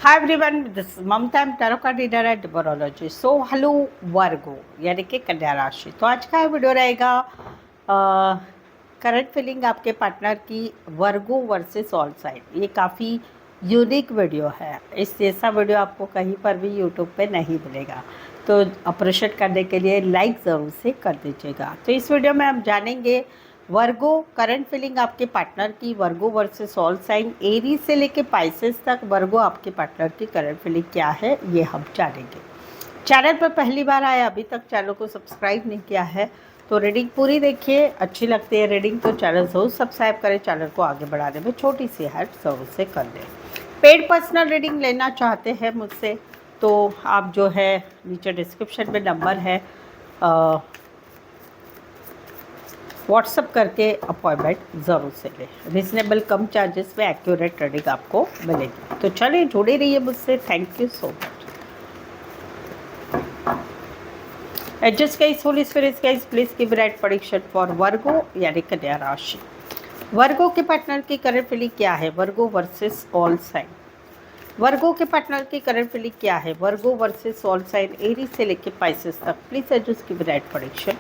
Hi everyone, this is Mamta. I'm tarot card reader at Numerology. So hello वर्गो यानी कि कन्या राशि। तो आज का वीडियो रहेगा करंट फीलिंग आपके पार्टनर की वर्गो वर्सेस ऑल साइड। ये काफ़ी यूनिक वीडियो है। इस जैसा वीडियो आपको कहीं पर भी यूट्यूब पे नहीं मिलेगा, तो अप्रिशिएट करने के लिए लाइक ज़रूर से कर दीजिएगा। तो इस वीडियो में हम जानेंगे वर्गो करंट फीलिंग आपके पार्टनर की, वर्गो वर्सेस ऑल साइन, एरी से लेके पाइसेस तक वर्गो आपके पार्टनर की करंट फीलिंग क्या है ये हम जानेंगे। चैनल पर पहली बार आए, अभी तक चैनल को सब्सक्राइब नहीं किया है तो रीडिंग पूरी देखिए। अच्छी लगती है रीडिंग तो चैनल ज़रूर सब्सक्राइब करें। चैनल को आगे बढ़ाने में छोटी सी हेल्प ज़रूर से कर दें। पेड पर्सनल रीडिंग लेना चाहते हैं मुझसे तो आप जो है नीचे डिस्क्रिप्शन में नंबर है, व्हाट्सअप करके अपॉइंटमेंट ज़रूर से लें। रिजनेबल कम चार्जेस में एक्यूरेट रीडिंग आपको मिलेगी। तो चलिए जुड़े रहिए मुझसे। Thank you so much. Adjust guys, holy spirits guys, please give right prediction for Virgo यानी कन्या राशि। वर्गो के पार्टनर की करंट फीलिंग क्या है? Virgo versus all sign. Virgo के पार्टनर की करंट फीलिंग क्या है? Virgo versus all sign, Aries से लेके पाइसेस तक। Please adjust give right prediction.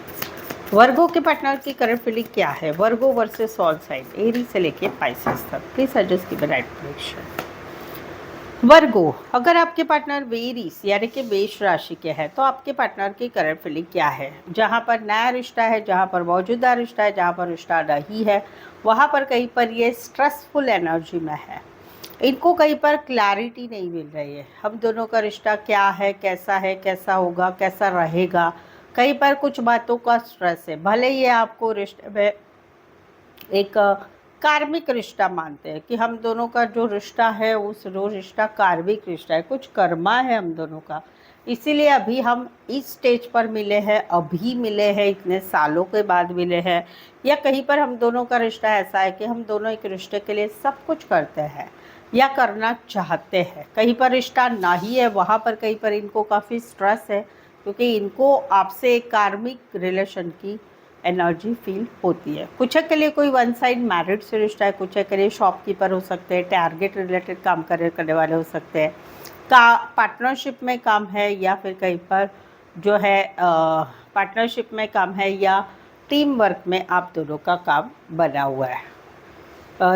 Virgo के पार्टनर की करंट फीलिंग क्या है? Virgo versus all sign, Aries से लेके पाइसेस तक। Please adjust give right prediction. Virgo, अगर आपके पार्टनर वेरीस यानी कि मेष राशि के हैं तो आपके पार्टनर की करंट फीलिंग क्या है? जहाँ पर नया रिश्ता है, जहाँ पर मौजूदा रिश्ता है, जहाँ पर रिश्ता नहीं है, वहाँ पर कहीं पर ये स्ट्रेसफुल एनर्जी में है। इनको कहीं पर क्लैरिटी नहीं मिल रही है। हम दोनों का रिश्ता क्या है, कैसा होगा, कैसा रहेगा। कहीं पर कुछ बातों का स्ट्रेस है। भले ये आपको रिश्ते में एक कार्मिक रिश्ता मानते हैं कि हम दोनों का जो रिश्ता है उस वो रिश्ता कार्मिक रिश्ता है, कुछ कर्मा है हम दोनों का, इसीलिए अभी हम इस स्टेज पर मिले हैं, अभी मिले हैं, इतने सालों के बाद मिले हैं। या कहीं पर हम दोनों का रिश्ता ऐसा है कि हम दोनों एक रिश्ते के लिए सब कुछ करते हैं या करना चाहते हैं। कहीं पर रिश्ता ना ही है, वहाँ पर कहीं पर इनको काफ़ी स्ट्रेस है क्योंकि इनको आपसे एक कार्मिक रिलेशन की एनर्जी फील होती है। कुछ के लिए कोई वन साइड मैरिड से रिश्ता है, कुछ के लिए शॉपकीपर हो सकते हैं, टारगेट रिलेटेड काम करने वाले हो सकते हैं, का पार्टनरशिप में काम है, या फिर कहीं पर जो है पार्टनरशिप में काम है या टीम वर्क में आप दोनों का काम बना हुआ है।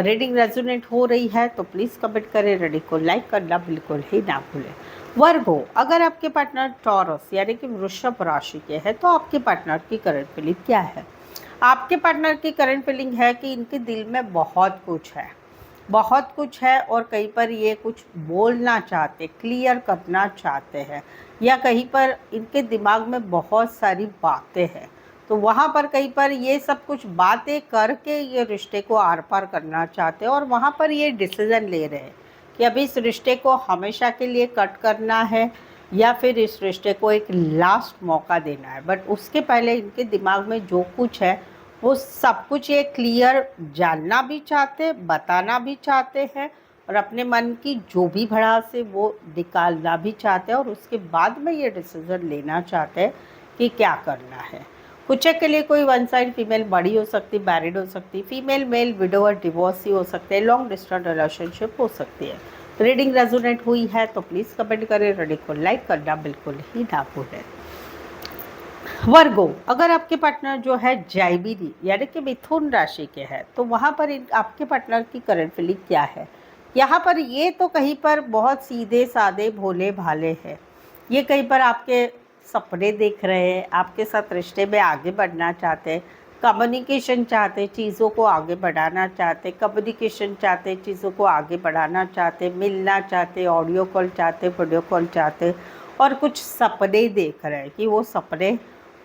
रीडिंग रेजोनेट हो रही है तो प्लीज़ कमेंट करें, रीडिंग को लाइक करना बिल्कुल ही ना भूलें। वर्गो, अगर आपके पार्टनर टॉरस यानी कि वृषभ राशि के हैं तो आपके पार्टनर की करंट फीलिंग क्या है? आपके पार्टनर की करंट फीलिंग है कि इनके दिल में बहुत कुछ है, बहुत कुछ है और कहीं पर ये कुछ बोलना चाहते, क्लियर करना चाहते हैं, या कहीं पर इनके दिमाग में बहुत सारी बातें हैं। तो वहाँ पर कहीं पर ये सब कुछ बातें करके ये रिश्ते को आर पार करना चाहते हैं और वहाँ पर ये डिसीज़न ले रहे हैं कि अभी इस रिश्ते को हमेशा के लिए कट करना है या फिर इस रिश्ते को एक लास्ट मौका देना है। बट उसके पहले इनके दिमाग में जो कुछ है वो सब कुछ ये क्लियर जानना भी चाहते, बताना भी चाहते हैं और अपने मन की जो भी भड़ास है वो निकालना भी चाहते हैं और उसके बाद में ये डिसीज़न लेना चाहते हैं कि क्या करना है। कुछ के लिए कोई वन साइड फीमेल बड़ी हो सकती, मैरिड हो सकती, फीमेल मेल विडोवर डिवोर्सी हो सकते हैं, लॉन्ग डिस्टेंस रिलेशनशिप हो सकती है। रीडिंग रेजोनेट हुई है तो प्लीज़ कमेंट करें, रीडिंग को लाइक करना बिल्कुल ही ना भूलें। वर्गो, अगर आपके पार्टनर जो है जाइबिनी यानी कि मिथुन राशि के हैं तो वहाँ पर आपके पार्टनर की करंट फीलिंग क्या है? यहाँ पर ये तो कहीं पर बहुत सीधे साधे भोले भाले हैं। ये कहीं पर आपके सपने देख रहे हैं, आपके साथ रिश्ते में आगे बढ़ना चाहते हैं, कम्युनिकेशन चाहते, चीज़ों को आगे बढ़ाना चाहते, कम्युनिकेशन चाहते, चीज़ों को आगे बढ़ाना चाहते, मिलना चाहते, ऑडियो कॉल चाहते, वीडियो कॉल चाहते और कुछ सपने देख रहे हैं कि वो सपने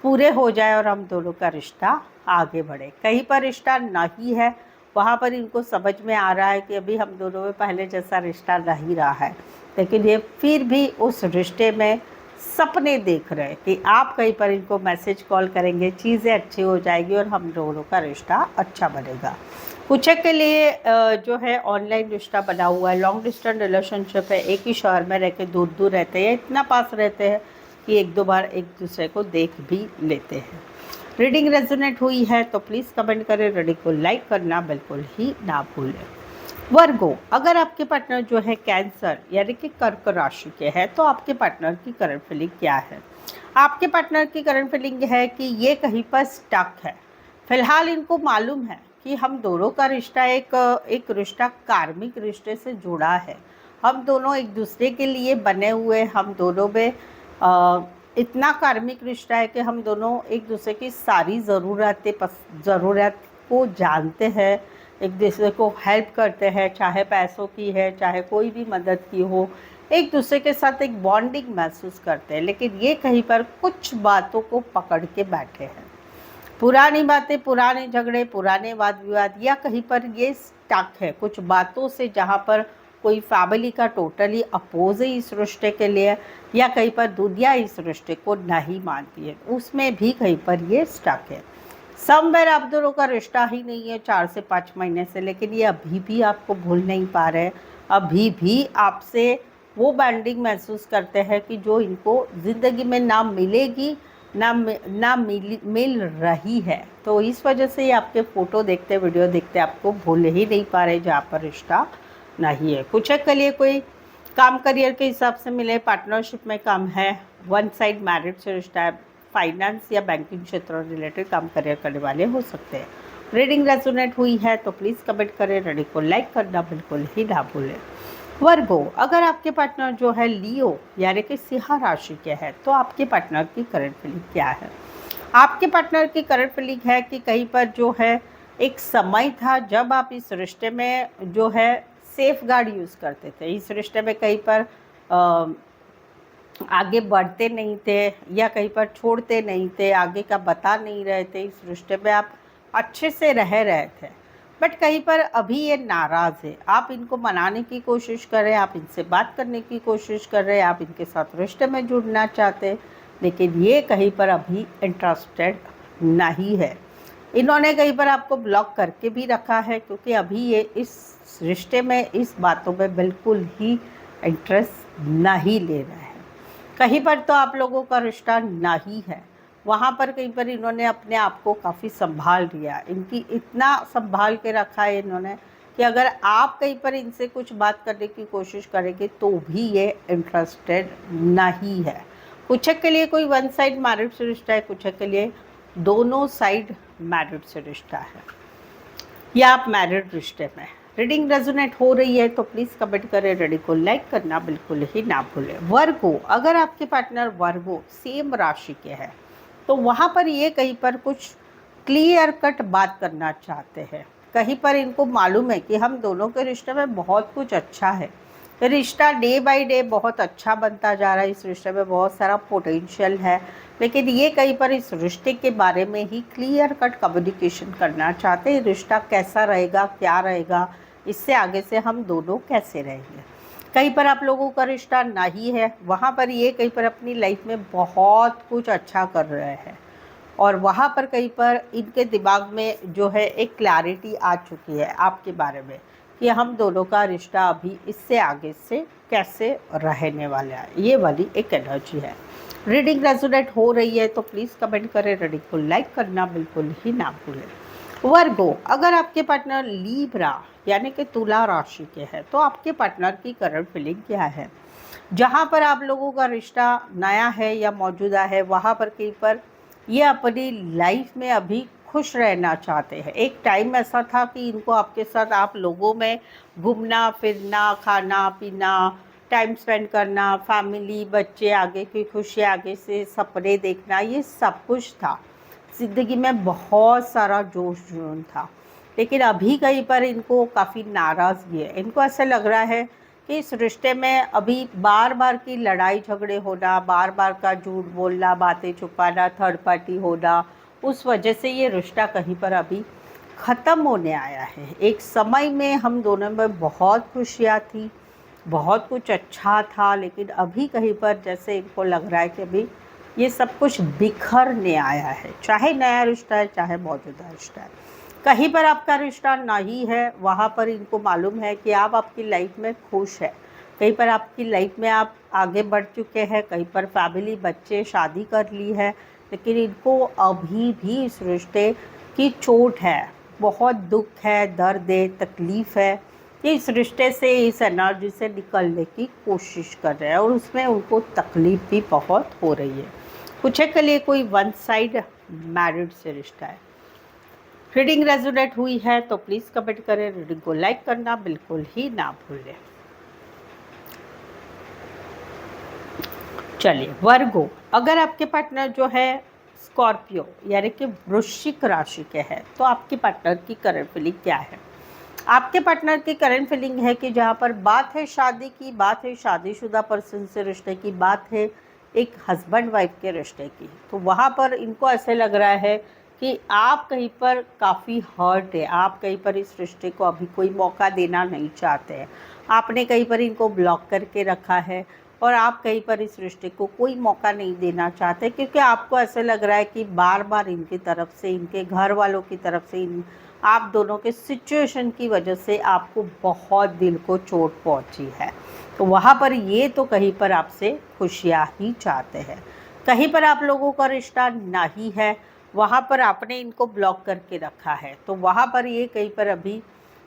पूरे हो जाए और हम दोनों का रिश्ता आगे बढ़े। कहीं पर रिश्ता नहीं है, वहाँ पर इनको समझ में आ रहा है कि अभी हम दोनों में पहले जैसा रिश्ता नहीं रहा है, लेकिन ये फिर भी उस रिश्ते में सपने देख रहे हैं कि आप कहीं पर इनको मैसेज कॉल करेंगे, चीज़ें अच्छी हो जाएगी और हम दोनों का रिश्ता अच्छा बनेगा। कुछ के लिए जो है ऑनलाइन रिश्ता बना हुआ है, लॉन्ग डिस्टेंस रिलेशनशिप है, एक ही शहर में रह के दूर दूर रहते हैं या इतना पास रहते हैं कि एक दो बार एक दूसरे को देख भी लेते हैं। रीडिंग रेजोनेट हुई है तो प्लीज़ कमेंट करें, रीडिंग को लाइक करना बिल्कुल ही ना भूलें। वर्गो, अगर आपके पार्टनर जो है कैंसर यानी कि कर्क राशि के हैं तो आपके पार्टनर की करंट फीलिंग क्या है? आपके पार्टनर की करंट फीलिंग है कि ये कहीं पर स्टक है। फिलहाल इनको मालूम है कि हम दोनों का रिश्ता एक रिश्ता कार्मिक रिश्ते से जुड़ा है। हम दोनों एक दूसरे के लिए बने हुए, हम दोनों में इतना कार्मिक रिश्ता है कि हम दोनों एक दूसरे की सारी ज़रूरत को जानते हैं, एक दूसरे को हेल्प करते हैं, चाहे पैसों की है, चाहे कोई भी मदद की हो, एक दूसरे के साथ एक बॉन्डिंग महसूस करते हैं। लेकिन ये कहीं पर कुछ बातों को पकड़ के बैठे हैं, पुरानी बातें, पुराने झगड़े, पुराने वाद विवाद, या कहीं पर ये स्टक है कुछ बातों से, जहाँ पर कोई फैमिली का टोटली अपोज है इस रिश्ते के लिए, या कहीं पर दुनिया इस रिश्ते को नहीं मानती है, उसमें भी कहीं पर ये स्टक है। समवेयर आप दोनों का रिश्ता ही नहीं है 4 से 5 महीने से, लेकिन ये अभी भी आपको भूल नहीं पा रहे हैं, अभी भी आपसे वो बॉन्डिंग महसूस करते हैं कि जो इनको ज़िंदगी में ना मिलेगी, ना मिल रही है। तो इस वजह से ये आपके फ़ोटो देखते, वीडियो देखते आपको भूल ही नहीं पा रहे जहाँ पर रिश्ता नहीं है। कुछ के लिए कोई काम करियर के हिसाब से मिले, पार्टनरशिप में काम है, वन साइड मैरिड से रिश्ता है, फाइनेंस या बैंकिंग क्षेत्र रिलेटेड काम करियर करने वाले हो सकते हैं। रीडिंग रेजोनेट हुई है तो प्लीज़ कमेंट करें, रीडिंग को लाइक करना बिल्कुल ही ना भूलें। वर्गो, अगर आपके पार्टनर जो है लियो यानी कि सिंह राशि के हैं तो आपके पार्टनर की करंट फीलिंग क्या है? आपके पार्टनर की करंट फीलिंग है कि कहीं पर जो है एक समय था जब आप इस रिश्ते में जो है सेफ गार्ड यूज़ करते थे, इस रिश्ते में कहीं पर आगे बढ़ते नहीं थे या कहीं पर छोड़ते नहीं थे, आगे का बता नहीं रहे थे, इस रिश्ते में आप अच्छे से रह रहे थे। बट कहीं पर अभी ये नाराज़ है, आप इनको मनाने की कोशिश कर रहे हैं, आप इनसे बात करने की कोशिश कर रहे हैं, आप इनके साथ रिश्ते में जुड़ना चाहते हैं, लेकिन ये कहीं पर अभी इंटरेस्टेड नहीं है। इन्होंने कहीं पर आपको ब्लॉक करके भी रखा है क्योंकि अभी ये इस रिश्ते में, इस बातों में बिल्कुल ही इंटरेस्ट नहीं ले रहे हैं। कहीं पर तो आप लोगों का रिश्ता नहीं है, वहाँ पर कहीं पर इन्होंने अपने आप को काफ़ी संभाल लिया, इनकी इतना संभाल के रखा है इन्होंने कि अगर आप कहीं पर इनसे कुछ बात करने की कोशिश करेंगे तो भी ये इंटरेस्टेड नहीं है। कुछ के लिए कोई वन साइड मैरिड से रिश्ता है, कुछ के लिए दोनों साइड मैरिड से रिश्ता है, या आप मैरिड रिश्ते में। रीडिंग रेजोनेट हो रही है तो प्लीज़ कमेंट करें, रीडिंग को लाइक करना बिल्कुल ही ना भूलें। वर्गो, अगर आपके पार्टनर वर्गो सेम राशि के हैं तो वहाँ पर ये कहीं पर कुछ क्लियर कट बात करना चाहते हैं। कहीं पर इनको मालूम है कि हम दोनों के रिश्ते में बहुत कुछ अच्छा है, रिश्ता डे बाय डे बहुत अच्छा बनता जा रहा है, इस रिश्ते में बहुत सारा पोटेंशियल है, लेकिन ये कहीं पर इस रिश्ते के बारे में ही क्लियर कट कम्युनिकेशन करना चाहते हैं। रिश्ता कैसा रहेगा, क्या रहेगा, इससे आगे से हम दोनों कैसे रहेंगे। कहीं पर आप लोगों का रिश्ता नहीं है, वहाँ पर ये कहीं पर अपनी लाइफ में बहुत कुछ अच्छा कर रहे हैं और वहाँ पर कहीं पर इनके दिमाग में जो है एक क्लैरिटी आ चुकी है आपके बारे में कि हम दोनों का रिश्ता अभी इससे आगे से कैसे रहने वाला है। ये वाली एक एनर्जी है। रीडिंग रेजोनेट हो रही है तो प्लीज़ कमेंट करें, रीडिंग को लाइक करना बिल्कुल ही ना भूलें। वर्गो, अगर आपके पार्टनर लीब्रा यानी कि तुला राशि के हैं तो आपके पार्टनर की करंट फीलिंग क्या है? जहाँ पर आप लोगों का रिश्ता नया है या मौजूदा है, वहाँ पर कहीं पर ये अपनी लाइफ में अभी खुश रहना चाहते हैं। एक टाइम ऐसा था कि इनको आपके साथ, आप लोगों में घूमना फिरना, खाना पीना, टाइम स्पेंड करना, फैमिली, बच्चे, आगे की खुशी, आगे से सपने देखना, ये सब कुछ था। ज़िंदगी में बहुत सारा जोश जुनून था, लेकिन अभी कहीं पर इनको काफ़ी नाराज़गी है। इनको ऐसा लग रहा है कि इस रिश्ते में अभी बार बार की लड़ाई झगड़े होना, बार बार का झूठ बोलना, बातें छुपाना, थर्ड पार्टी होना, उस वजह से ये रिश्ता कहीं पर अभी ख़त्म होने आया है। एक समय में हम दोनों में बहुत खुशियाँ थी, बहुत कुछ अच्छा था, लेकिन अभी कहीं पर जैसे इनको लग रहा है कि अभी ये सब कुछ बिखरने आया है, चाहे नया रिश्ता है चाहे मौजूदा रिश्ता है। कहीं पर आपका रिश्ता नहीं है, वहाँ पर इनको मालूम है कि आप आपकी लाइफ में खुश है, कहीं पर आपकी लाइफ में आप आगे बढ़ चुके हैं, कहीं पर फैमिली, बच्चे, शादी कर ली है, लेकिन इनको अभी भी इस रिश्ते की चोट है, बहुत दुख है, दर्द है, तकलीफ़ है, कि इस रिश्ते से, इस एनर्जी से निकलने की कोशिश कर रहे हैं और उसमें उनको तकलीफ भी बहुत हो रही है। कुछ के लिए कोई वन साइड मैरिड से रिश्ता है। रीडिंग रेजोनेट हुई है तो प्लीज़ कमेंट करें, रीडिंग को लाइक करना बिल्कुल ही ना भूलें। चलिए वर्गो, अगर आपके पार्टनर जो है स्कॉर्पियो यानी कि वृश्चिक राशि के हैं तो आपके पार्टनर की करंट फीलिंग क्या है? आपके पार्टनर की करंट फीलिंग है कि जहाँ पर बात है शादी की, बात है शादीशुदा पर्सन से रिश्ते की, बात है एक हस्बैंड वाइफ के रिश्ते की, तो वहाँ पर इनको ऐसे लग रहा है कि आप कहीं पर काफ़ी हर्ट है, आप कहीं पर इस रिश्ते को अभी कोई मौका देना नहीं चाहते हैं, आपने कहीं पर इनको ब्लॉक करके रखा है और आप कहीं पर इस रिश्ते को कोई मौका नहीं देना चाहते, क्योंकि आपको ऐसे लग रहा है कि बार बार इनकी तरफ से, इनके घर वालों की तरफ से, आप दोनों के सिचुएशन की वजह से आपको बहुत दिल को चोट पहुंची है। तो वहाँ पर ये तो कहीं पर आपसे खुशियाँ ही चाहते हैं, कहीं पर आप लोगों का रिश्ता नहीं है, वहाँ पर आपने इनको ब्लॉक करके रखा है, तो वहाँ पर ये कहीं पर अभी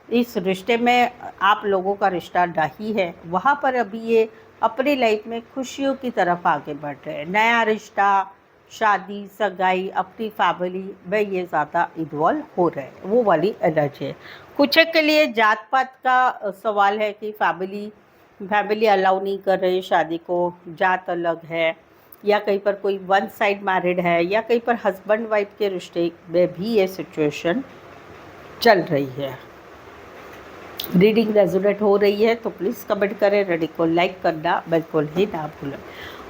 इस रिश्ते में आप लोगों का रिश्ता नहीं है, वहाँ पर अभी ये अपनी लाइफ में खुशियों की तरफ आगे बढ़ रहे हैं। नया रिश्ता, शादी, सगाई, अपनी फैमिली में ये ज़्यादा इन्वॉल्व हो रहे हैं, वो वाली एनर्जी है। कुछ के लिए जात पात का सवाल है कि फैमिली अलाउ नहीं कर रही शादी को, जात अलग है, या कहीं पर कोई वन साइड मैरिड है, या कहीं पर हस्बैंड वाइफ के रिश्ते में भी ये सिचुएशन चल रही है। रीडिंग रेजोनेट हो रही है तो प्लीज़ कमेंट करें, रीडिंग को लाइक करना बिल्कुल ही ना भूलें।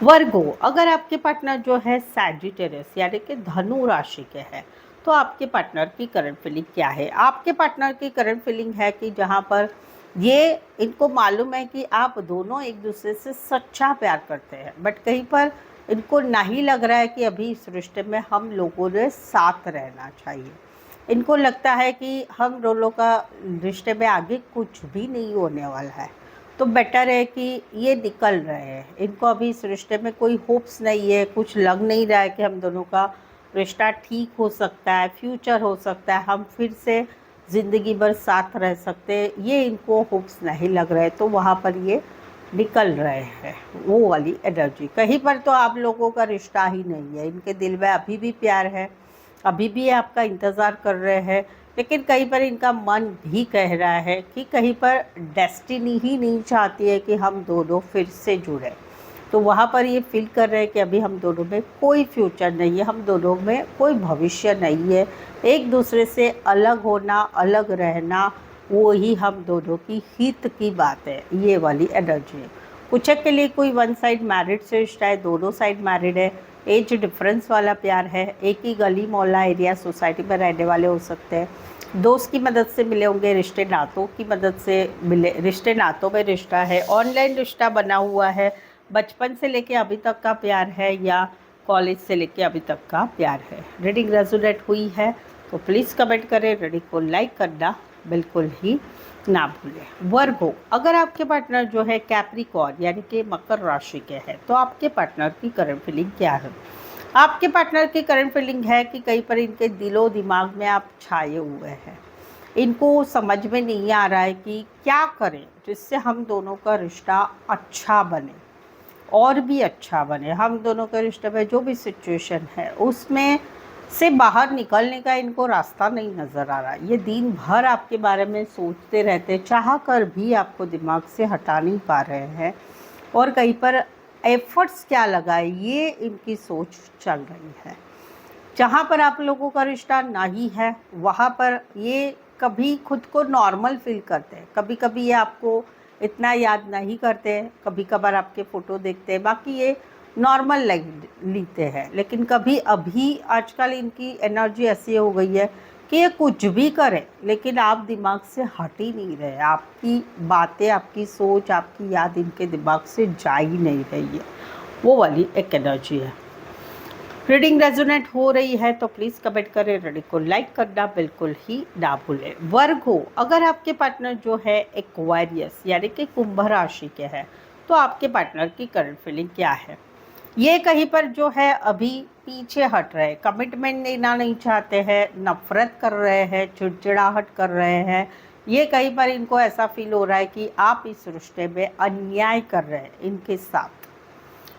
वर्गो, अगर आपके पार्टनर जो है सैजिटेरियस यानी कि धनु राशि के हैं तो आपके पार्टनर की करंट फीलिंग क्या है? आपके पार्टनर की करंट फीलिंग है कि जहाँ पर ये इनको मालूम है कि आप दोनों एक दूसरे से सच्चा प्यार करते हैं, बट कहीं पर इनको नहीं लग रहा है कि अभी इस रिश्ते में हम लोगों ने साथ रहना चाहिए। इनको लगता है कि हम दोनों का रिश्ते में आगे कुछ भी नहीं होने वाला है, तो बेटर है कि ये निकल रहे हैं। इनको अभी इस रिश्ते में कोई होप्स नहीं है, कुछ लग नहीं रहा है कि हम दोनों का रिश्ता ठीक हो सकता है, फ्यूचर हो सकता है, हम फिर से ज़िंदगी भर साथ रह सकते हैं, ये इनको होप्स नहीं लग रहे, तो वहाँ पर ये निकल रहे हैं। वो वाली एनर्जी, कहीं पर तो आप लोगों का रिश्ता ही नहीं है, इनके दिल में अभी भी प्यार है, अभी भी आपका इंतज़ार कर रहे हैं, लेकिन कहीं पर इनका मन भी कह रहा है कि कहीं पर डेस्टिनी ही नहीं चाहती है कि हम दोनों फिर से जुड़े, तो वहाँ पर ये फील कर रहे हैं कि अभी हम दोनों में कोई फ्यूचर नहीं है, हम दोनों में कोई भविष्य नहीं है, एक दूसरे से अलग होना, अलग रहना, वो ही हम दोनों की हित की बात है, ये वाली एनर्जी है। कुछ के लिए कोई वन साइड मैरिड से रिश्ता है, दोनों साइड मैरिड है, एज डिफरेंस वाला प्यार है, एक ही गली मोहल्ला एरिया सोसाइटी में रहने वाले हो सकते हैं, दोस्त की मदद से मिले होंगे, रिश्ते नातों की मदद से मिले, रिश्ते नातों में रिश्ता है, ऑनलाइन रिश्ता बना हुआ है, बचपन से लेके अभी तक का प्यार है, या कॉलेज से लेके अभी तक का प्यार है। रीडिंग रेजोनेट हुई है तो प्लीज़ कमेंट करें, रीडिंग को लाइक करना बिल्कुल ही ना भूलें। वर्गो, अगर आपके पार्टनर जो है कैप्रिकॉर्न यानी कि मकर राशि के हैं तो आपके पार्टनर की करंट फीलिंग क्या है? आपके पार्टनर की करंट फीलिंग है कि कहीं पर इनके दिलो दिमाग में आप छाए हुए हैं, इनको समझ में नहीं आ रहा है कि क्या करें जिससे हम दोनों का रिश्ता अच्छा बने और भी अच्छा बने, हम दोनों के रिश्ते में जो भी सिचुएशन है उसमें से बाहर निकलने का इनको रास्ता नहीं नज़र आ रहा। ये दिन भर आपके बारे में सोचते रहते, चाह कर भी आपको दिमाग से हटा नहीं पा रहे हैं, और कहीं पर एफर्ट्स क्या लगाए ये इनकी सोच चल रही है। जहाँ पर आप लोगों का रिश्ता नहीं है वहाँ पर ये कभी खुद को नॉर्मल फील करते हैं, कभी कभी ये आपको इतना याद नहीं करते हैं, कभी कभार आपके फ़ोटो देखते हैं, बाकी ये नॉर्मल लेते हैं, लेकिन कभी अभी आजकल इनकी एनर्जी ऐसी हो गई है कि ये कुछ भी करें लेकिन आप दिमाग से हट ही नहीं रहे, आपकी बातें, आपकी सोच, आपकी याद इनके दिमाग से जा ही नहीं रही है, वो वाली एक एनर्जी है। रीडिंग रेजोनेट हो रही है तो प्लीज़ कमेंट करें, रीडिंग को लाइक करना बिल्कुल ही ना भूलें। वर्गो, अगर आपके पार्टनर जो है एक्वेरियस यानी कि कुंभ राशि के हैं तो आपके पार्टनर की करंट फीलिंग क्या है? ये कहीं पर जो है अभी पीछे हट रहे हैं, कमिटमेंट लेना नहीं चाहते हैं, नफरत कर रहे हैं, चिड़चिड़ाहट कर रहे हैं, ये कई बार इनको ऐसा फील हो रहा है कि आप इस रिश्ते में अन्याय कर रहे हैं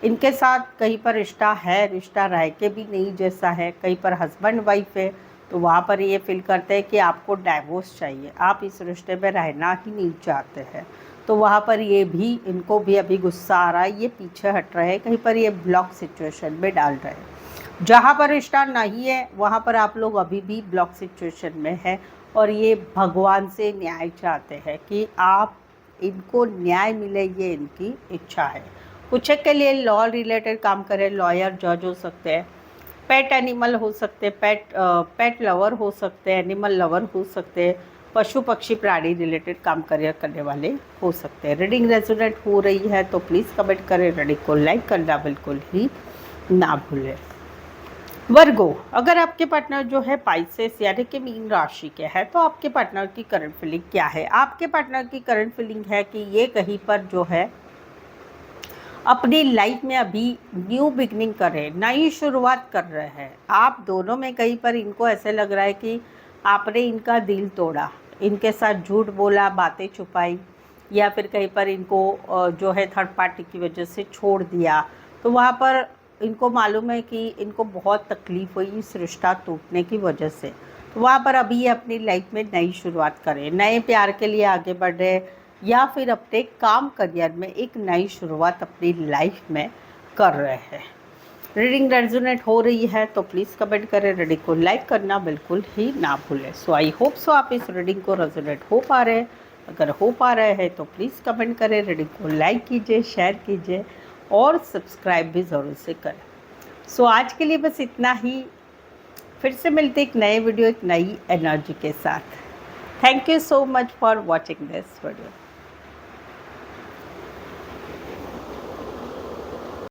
इनके साथ कहीं पर रिश्ता है, रिश्ता रह के भी नहीं जैसा है। कहीं पर हस्बैंड वाइफ है तो वहाँ पर ये फील करते हैं कि आपको डाइवोर्स चाहिए, आप इस रिश्ते में रहना ही नहीं चाहते हैं। तो वहाँ पर ये भी, इनको भी अभी गुस्सा आ रहा है, ये पीछे हट रहे हैं, कहीं पर ये ब्लॉक सिचुएशन में डाल रहे हैं। जहाँ पर रिश्ता नहीं है वहाँ पर आप लोग अभी भी ब्लॉक सिचुएशन में है और ये भगवान से न्याय चाहते हैं कि आप इनको न्याय मिले, ये इनकी इच्छा है। कुछ के लिए लॉ रिलेटेड काम करें, लॉयर, जज हो सकते हैं, पेट एनिमल हो सकते हैं, पेट लवर हो सकते हैं, एनिमल लवर हो सकते हैं, पशु पक्षी प्राणी रिलेटेड काम करने वाले हो सकते हैं। रीडिंग रेजोनेट हो रही है तो प्लीज़ कमेंट करें, रीडिंग को लाइक करना बिल्कुल ही ना भूलें। वर्गो, अगर आपके पार्टनर जो है पाइसेस यानी कि मीन राशि के हैं तो आपके पार्टनर की करंट फीलिंग क्या है? आपके पार्टनर की करंट फीलिंग है कि ये कहीं पर जो है अपनी लाइफ में अभी न्यू बिगनिंग कर रहे हैं, नई शुरुआत कर रहे हैं। आप दोनों में कहीं पर इनको ऐसे लग रहा है कि आपने इनका दिल तोड़ा, इनके साथ झूठ बोला, बातें छुपाई, या फिर कहीं पर इनको जो है थर्ड पार्टी की वजह से छोड़ दिया। तो वहाँ पर इनको मालूम है कि इनको बहुत तकलीफ़ हुई इस रिश्ता टूटने की वजह से। तो वहाँ पर अभी ये अपनी लाइफ में नई शुरुआत करें, नए प्यार के लिए आगे बढ़ रहे, या फिर अपने काम करियर में एक नई शुरुआत अपनी लाइफ में कर रहे हैं। रीडिंग रेजोनेट हो रही है तो प्लीज़ कमेंट करें, रीडिंग को लाइक करना बिल्कुल ही ना भूलें। सो आई होप सो आप इस रीडिंग को रेजोनेट हो पा रहे हैं। अगर हो पा रहे हैं तो प्लीज़ कमेंट करें, रीडिंग को लाइक कीजिए, शेयर कीजिए और सब्सक्राइब भी ज़रूर से करें। सो आज के लिए बस इतना ही। फिर से मिलते एक नए वीडियो, एक नई एनर्जी के साथ। Thank you so much for watching this video.